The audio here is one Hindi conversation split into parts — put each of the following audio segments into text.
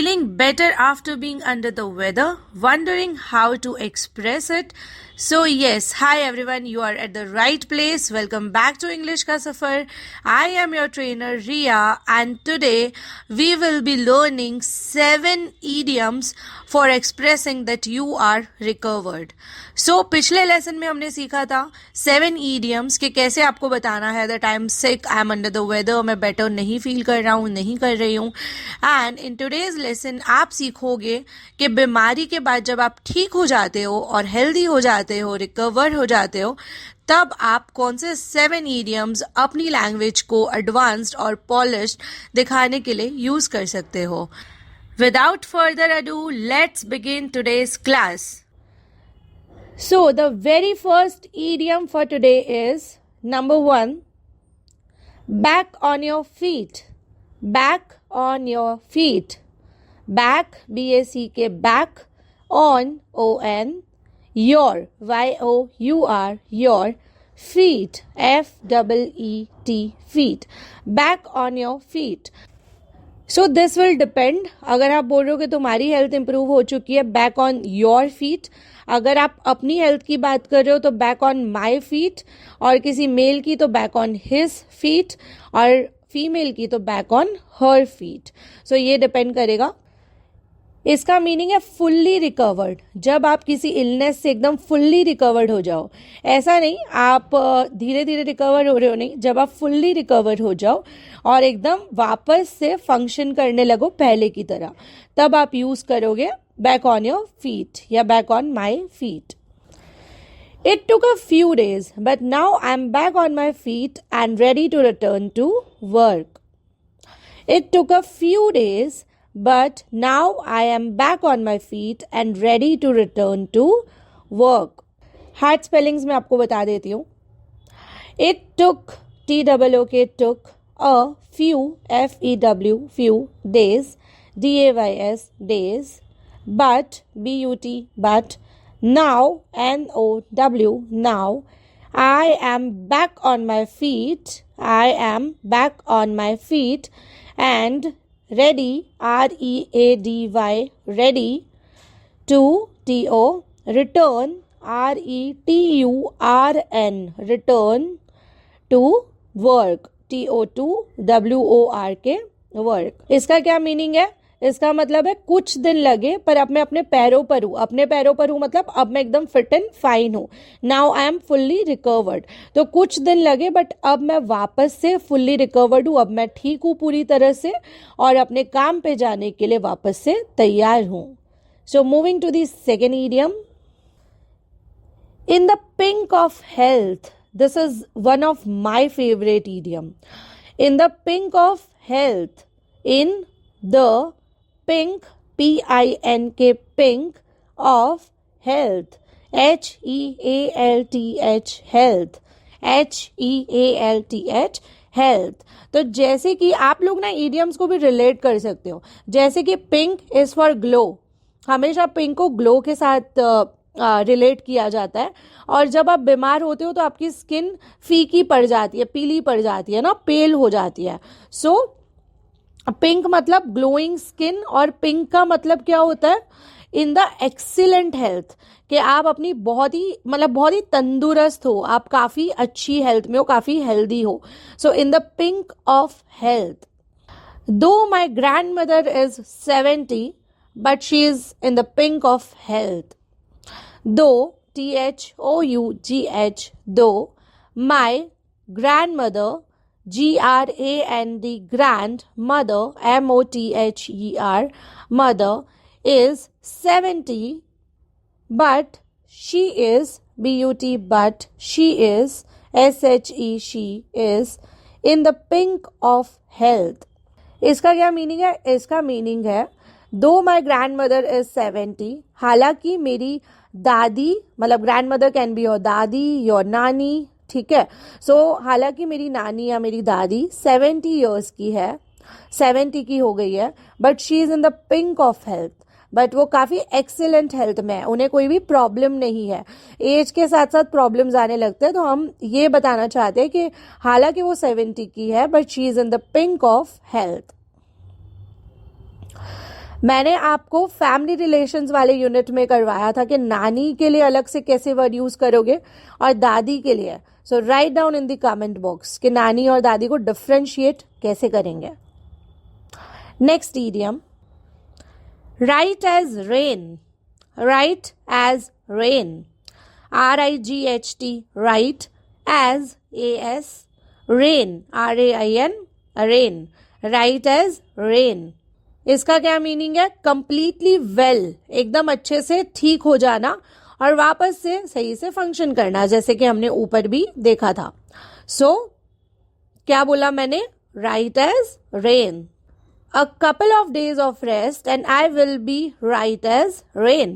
Feeling better after being under the weather? Wondering how to express it? So yes, hi everyone, you are at the right place. Welcome back to English Ka Safar. I am your trainer Ria, and today we will be learning 7 idioms for expressing that you are recovered. So पिछले लेसन में हमने सीखा था 7 idioms कि कैसे आपको बताना है that I am sick, I am under the weather, मैं better नहीं feel कर रहा हूँ, नहीं कर रही हूँ. And in today's lesson आप सीखोगे कि बीमारी के बाद जब आप ठीक हो जाते हो और हेल्दी हो जाते हो, रिकवर हो जाते हो, तब आप कौन से 7 idioms अपनी लैंग्वेज को एडवांस्ड और पॉलिश्ड दिखाने के लिए यूज कर सकते हो. Without further ado, let's begin today's class. So the very first idiom for today is number 1, back on your feet. Back on your feet. Back, B-A-C-K, back, on, O-N, your, Y-O-U-R, your, feet, F-E-E-T, feet. Back on your feet. So this will depend. अगर आप बोल रहे हो कि तुम्हारी हेल्थ इंप्रूव हो चुकी है, बैक ऑन योर फीट. अगर आप अपनी हेल्थ की बात कर रहे हो तो बैक ऑन माई फीट, और किसी मेल की तो बैक ऑन हिज फीट, और फीमेल की तो बैक ऑन हर फीट. सो ये डिपेंड करेगा. इसका मीनिंग है फुल्ली रिकवर्ड. जब आप किसी इलनेस से एकदम फुल्ली रिकवर्ड हो जाओ, ऐसा नहीं आप धीरे धीरे रिकवर हो रहे हो, नहीं, जब आप फुल्ली रिकवर हो जाओ और एकदम वापस से फंक्शन करने लगो पहले की तरह, तब आप यूज करोगे बैक ऑन योर फीट या back on my feet. It took a few days, but now I'm back on my feet and ready to return to work. It took a few days, but now I am back on my feet and ready to return to work. Hard spellings मैं आपको बता देती हूँ. It took, T-O-O-K, took, a few, F-E-W, few, days, D-A-Y-S, days, but, B-U-T, but, now, N-O-W, now, I am back on my feet, I am back on my feet, and ready, R-E-A-D-Y, ready, to, T-O, return, R-E-T-U-R-N, return, to work, T-O-W-O-R-K, work. इसका क्या मीनिंग है? इसका मतलब है कुछ दिन लगे पर अब मैं अपने पैरों पर हूँ. अपने पैरों पर हूँ मतलब अब मैं एकदम फिट एंड फाइन हूँ. Now I am fully recovered. तो कुछ दिन लगे बट अब मैं वापस से फुल्ली रिकवर्ड हूँ. अब मैं ठीक हूँ पूरी तरह से और अपने काम पे जाने के लिए वापस से तैयार हूँ. So moving to the second idiom. In the pink of health. This is one of my favourite idiom. In the pink of health. In the pink, P-I-N-K, pink of health, H-E-A-L-T-H, health, H-E-A-L-T-H, health. तो जैसे कि आप लोग ना idioms को भी रिलेट कर सकते हो. जैसे कि पिंक इज फॉर ग्लो. हमेशा पिंक को ग्लो के साथ रिलेट किया जाता है. और जब आप बीमार होते हो तो आपकी स्किन फीकी पड़ जाती है, पीली पड़ जाती है ना, पेल हो जाती है. सो पिंक मतलब ग्लोइंग स्किन, और पिंक का मतलब क्या होता है? इन द एक्सीलेंट हेल्थ, कि आप अपनी बहुत ही तंदुरुस्त हो, आप काफी अच्छी हेल्थ में हो, काफी हेल्दी हो. So in the pink of health. Though my grand mother is 70, but she is in the pink of health. Though, T-H-O-U-G-H, though, my grand mother, G-R-A-N-D, grand, mother, M-O-T-H-E-R, mother, is 70, but she is, B-U-T, but she is, S-H-E, she is, in the pink of health. इसका क्या मीनिंग है? इसका मीनिंग है दो माई ग्रैंड मदर इज 70, हालांकि मेरी दादी, मतलब grand mother can be your दादी, योर नानी, ठीक है. सो हालांकि मेरी नानी या मेरी दादी 70 ईयर्स की है, 70 की हो गई है, but she is in the pink of health. But वो काफी एक्सीलेंट हेल्थ में है, उन्हें कोई भी प्रॉब्लम नहीं है. एज के साथ साथ प्रॉब्लम्स आने लगते हैं, तो हम ये बताना चाहते हैं कि हालांकि वो 70 की है, but she is in the pink of health. मैंने आपको फैमिली रिलेशंस वाले यूनिट में करवाया था कि नानी के लिए अलग से कैसे वर्ड यूज करोगे और दादी के लिए. So write down in the comment box कि नानी और दादी को डिफ्रेंशिएट कैसे करेंगे. Next idiom, right as rain. Right as rain, RIGHT, right as AS, rain RAIN, rain, right as rain. इसका क्या मीनिंग है? कंप्लीटली वेल, एकदम अच्छे से ठीक हो जाना और वापस से सही से फंक्शन करना, जैसे कि हमने ऊपर भी देखा था. सो क्या बोला मैंने? Right as rain. A couple of days of rest and I will be right as rain.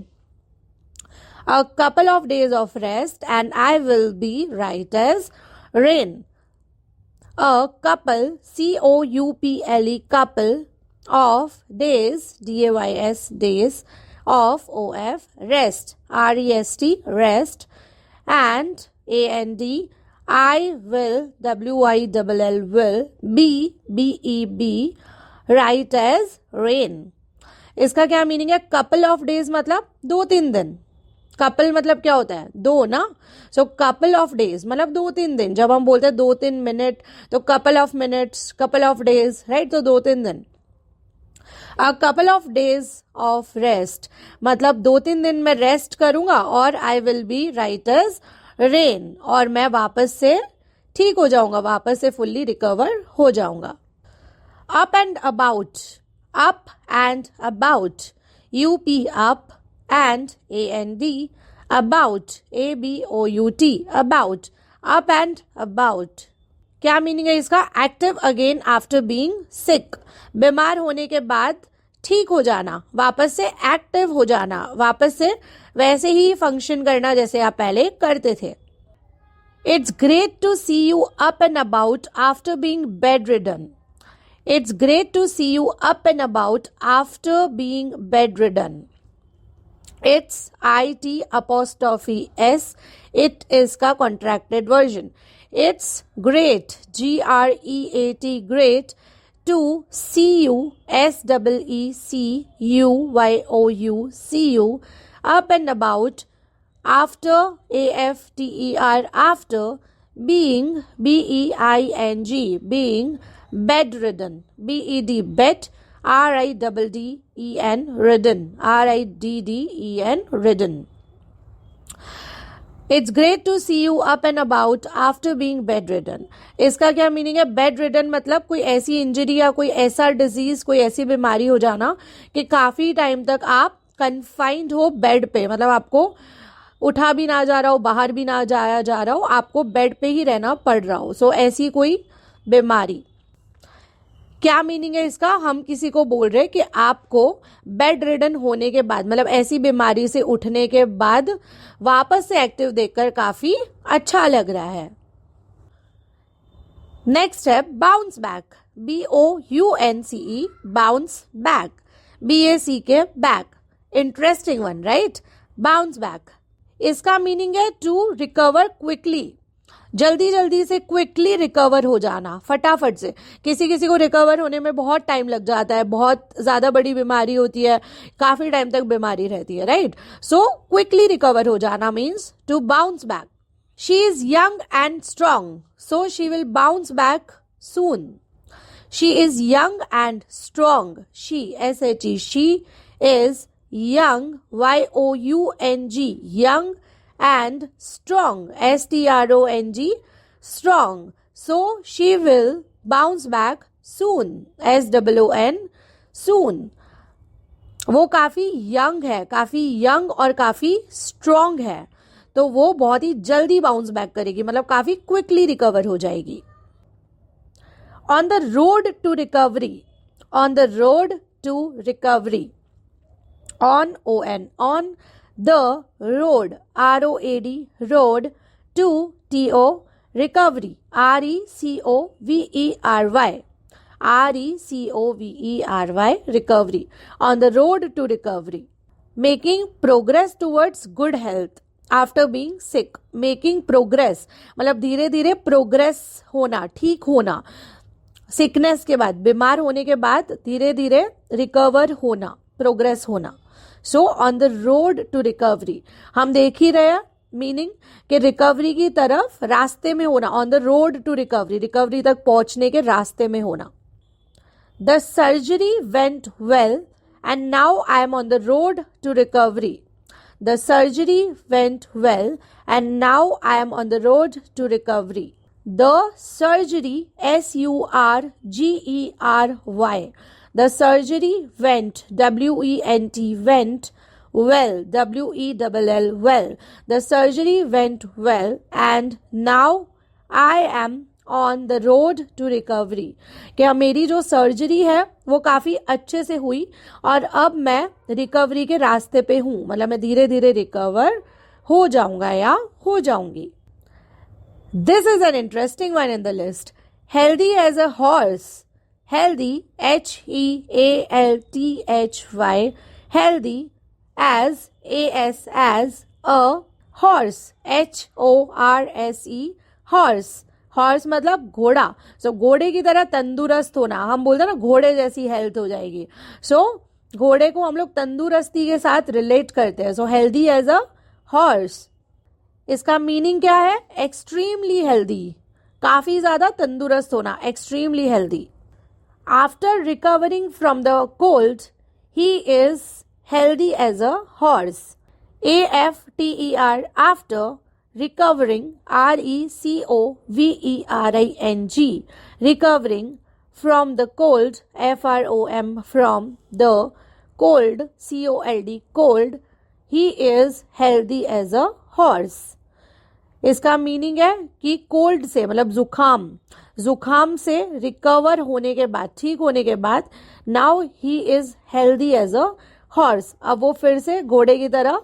A couple of days of rest and I will be right as rain. A couple, COUPLE, couple of days, DAYS, days of OF, rest, REST, rest, and AND, I will, WILL, will, be, BEB, right as rain. इसका क्या मीनिंग है? कपल ऑफ डेज मतलब 2-3 दिन. कपल मतलब क्या होता है? 2 ना. सो कपल ऑफ डेज मतलब 2-3 दिन. जब हम बोलते हैं 2-3 मिनट तो couple of minutes, couple of days, right. तो 2-3 दिन. A couple of days of rest मतलब 2-3 दिन में रेस्ट करूंगा और I will be right as rain, और मैं वापस से ठीक हो जाऊंगा, वापस से फुल्ली रिकवर हो जाऊंगा. Up and about, up and about, UP, up, and AND, about, ABOUT, about, up and about. क्या मीनिंग है इसका? एक्टिव अगेन आफ्टर बीइंग सिक, बीमार होने के बाद ठीक हो जाना, वापस से एक्टिव हो जाना, वापस से वैसे ही फंक्शन करना जैसे आप पहले करते थे. It's great to see you up and about after being bedridden. It's great to see you up and about after being bedridden. It's IT''S. It is का contracted version. It's great, GREAT, great, to see you, SEECUYOU, see you, up and about, after, AFTER, after, being, BEING, being, bedridden, BED, bed, RIDDEN, ridden, RIDDEN, ridden. It's great to see you up and about after being bedridden. इसका क्या मीनिंग है? bedridden मतलब कोई ऐसी इंजरी या कोई ऐसा डिजीज, कोई ऐसी बीमारी हो जाना कि काफी टाइम तक आप कन्फाइंड हो बेड पे, मतलब आपको उठा भी ना जा रहा हो, बाहर भी ना जाया जा रहा हो, आपको बेड पे ही रहना पड़ रहा हो. सो ऐसी कोई बीमारी. क्या मीनिंग है इसका? हम किसी को बोल रहे हैं कि आपको बेड रिडन होने के बाद, मतलब ऐसी बीमारी से उठने के बाद वापस से एक्टिव देखकर काफी अच्छा लग रहा है. नेक्स्ट है bounce back, BOUNCE, bounce back, BACK, back. Interesting one, right? Bounce back. इसका मीनिंग है टू रिकवर क्विकली, जल्दी जल्दी से क्विकली रिकवर हो जाना, फटाफट से. किसी किसी को रिकवर होने में बहुत टाइम लग जाता है, बहुत ज्यादा बड़ी बीमारी होती है, काफी टाइम तक बीमारी रहती है, राइट? सो क्विकली रिकवर हो जाना means to bounce back. She is young and strong, so she will bounce back soon. She is young and strong, she, SHE, she is young, YOUNG, young, and strong, STRONG, strong. So she will bounce back soon, SOON, soon. वो काफी यंग है, काफी यंग और काफी स्ट्रांग है, तो वो बहुत ही जल्दी बाउंस बैक करेगी, मतलब काफी क्विकली रिकवर हो जाएगी. On the road to recovery, on the road to recovery, on, on the road, ROAD, road, to, TO, recovery, RECOVERY, RECOVERY, recovery, on the road to recovery. Making progress towards good health after being sick, making progress मतलब धीरे धीरे प्रोग्रेस होना, ठीक होना, सिकनेस के बाद, बीमार होने के बाद धीरे धीरे रिकवर होना. प्रोग्रेस होना. So on the road to recovery, हम देख ही रहे हैं मीनिंग कि रिकवरी की तरफ रास्ते में होना. On the road to recovery, recovery तक पहुंचने के रास्ते में होना. The surgery went well and now I am on the road to recovery. The surgery went well and now I am on the road to recovery. The surgery SURGERY. The surgery went, WENT, went well, WELL, well. The surgery went well and now I am on the road to recovery. क्या मेरी जो सर्जरी है वो काफ़ी अच्छे से हुई और अब मैं रिकवरी के रास्ते पे हूँ, मतलब मैं धीरे धीरे रिकवर हो जाऊंगा या हो जाऊंगी. This is an interesting one in the list. Healthy as a horse. Healthy, HEALTHY, healthy as a horse, HORSE, horse. Horse मतलब घोड़ा. सो घोड़े की तरह तंदुरुस्त होना, हम बोलते हैं ना घोड़े जैसी हेल्थ हो जाएगी. सो घोड़े को हम लोग तंदुरुस्ती के साथ रिलेट करते हैं. So healthy as a horse, इसका मीनिंग क्या है? एक्सट्रीमली हेल्दी, काफी ज्यादा तंदुरुस्त होना, extremely healthy. After recovering from the cold, he is healthy as a horse. AFTER, after recovering, RECOVERING, recovering from the cold, FROM, from the cold, COLD, cold, he is healthy as a horse. इसका मीनिंग है कि कोल्ड से मतलब जुखाम से रिकवर होने के बाद, ठीक होने के बाद, now he is healthy as a horse. अब वो फिर से घोड़े की तरह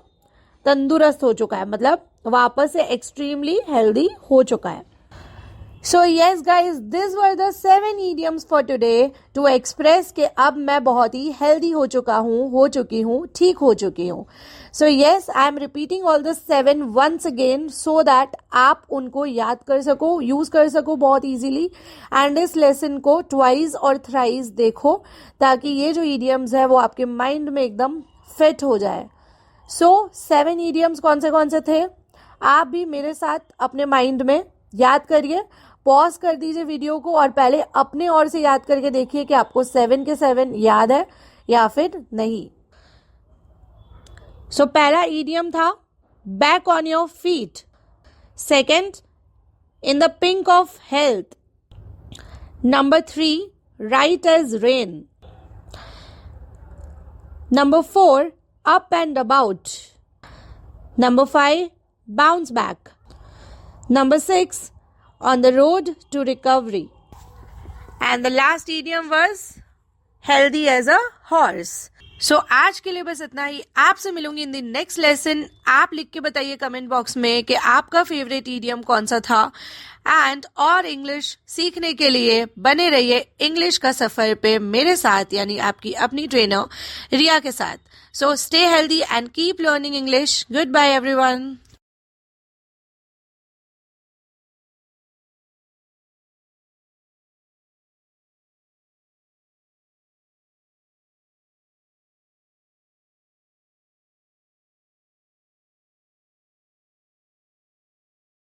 तंदुरुस्त हो चुका है, मतलब वापस से एक्सट्रीमली हेल्दी हो चुका है. So yes guys, these were the 7 idioms for today to express कि अब मैं बहुत ही healthy हो चुका हूँ, हो चुकी हूँ, ठीक हो चुकी हूँ. So yes, I am repeating all the 7 once again so that आप उनको याद कर सको, यूज कर सको बहुत easily, and इस lesson को twice और thrice देखो ताकि ये जो idioms है वो आपके mind में एकदम fit हो जाए. So 7 idioms कौन से थे? आप भी मेरे साथ अपने mind में याद करिए, पॉज कर दीजिए वीडियो को और पहले अपने ओर से याद करके देखिए कि आपको 7 के 7 याद है या फिर नहीं. सो पहला ईडियम था back on your feet. Second, in the pink of health. Number 3, right as rain. Number 4, up and about. Number 5, bounce back. Number 6, on the road to recovery. And the last idiom was healthy as a horse. So आज के लिए बस इतना ही. आपसे मिलूंगी इन द नेक्स्ट लेसन. आप लिख के बताइए कमेंट बॉक्स में कि आपका फेवरेट इडियम कौन सा था. एंड और इंग्लिश सीखने के लिए बने रहिए इंग्लिश का सफर पे मेरे साथ, यानी आपकी अपनी ट्रेनर रिया के साथ. So stay healthy and keep learning English. Goodbye everyone.